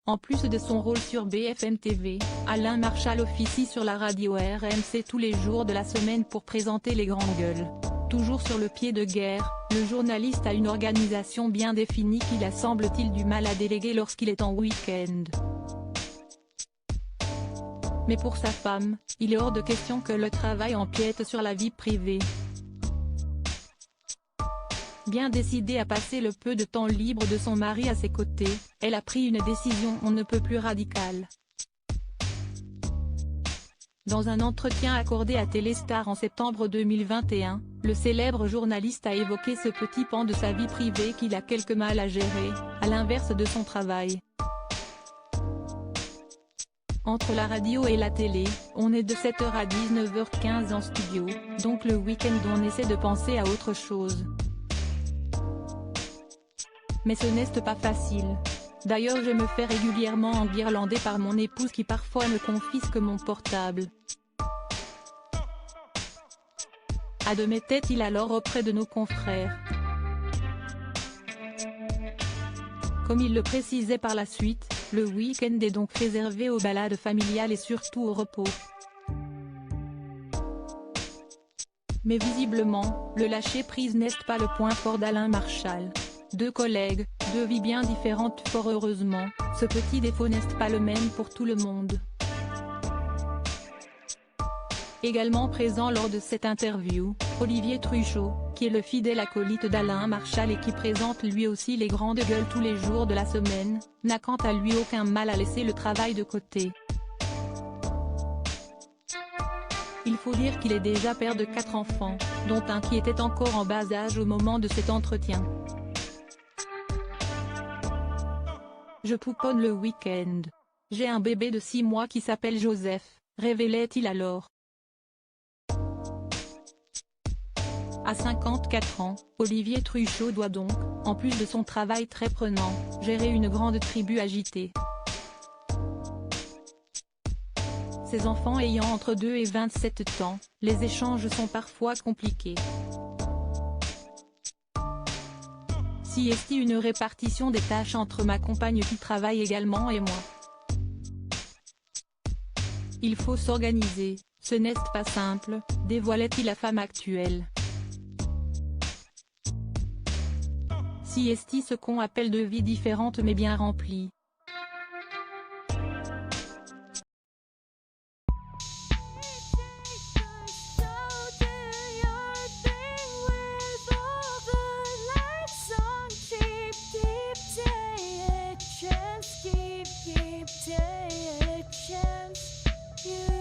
En plus de son rôle sur BFM TV, Alain Marchal officie sur la radio RMC tous les jours de la semaine pour présenter les grandes gueules. Toujours sur le pied de guerre, le journaliste a une organisation bien définie qu'il a semble-t-il du mal à déléguer lorsqu'il est en week-end. Mais pour sa femme, il est hors de question que le travail empiète sur la vie privée. Bien décidée à passer le peu de temps libre de son mari à ses côtés, elle a pris une décision on ne peut plus radicale. Dans un entretien accordé à Téléstar en septembre 2021, le célèbre journaliste a évoqué ce petit pan de sa vie privée qu'il a quelque mal à gérer, à l'inverse de son travail. Entre la radio et la télé, on est de 7h à 19h15 en studio, donc le week-end on essaie de penser à autre chose. Mais ce n'est pas facile. D'ailleurs je me fais régulièrement enguirlander par mon épouse qui parfois me confisque mon portable. Admettait-il alors auprès de nos confrères. Comme il le précisait par la suite, le week-end est donc réservé aux balades familiales et surtout au repos. Mais visiblement, le lâcher-prise n'est pas le point fort d'Alain Marchal. Deux collègues, deux vies bien différentes fort heureusement, ce petit défaut n'est pas le même pour tout le monde. Également présent lors de cette interview, Olivier Truchot, qui est le fidèle acolyte d'Alain Marchal et qui présente lui aussi les grandes gueules tous les jours de la semaine, n'a quant à lui aucun mal à laisser le travail de côté. Il faut dire qu'il est déjà père de 4 enfants, dont un qui était encore en bas âge au moment de cet entretien. Je pouponne le week-end. J'ai un bébé de 6 mois qui s'appelle Joseph, révélait-il alors. À 54 ans, Olivier Truchot doit donc, en plus de son travail très prenant, gérer une grande tribu agitée. Ses enfants ayant entre 2 et 27 ans, les échanges sont parfois compliqués. Si est une répartition des tâches entre ma compagne qui travaille également et moi. Il faut s'organiser, ce n'est pas simple, dévoilait-il la femme actuelle. Si est ce qu'on appelle 2 vies différentes mais bien remplies. Keep taking a chance. You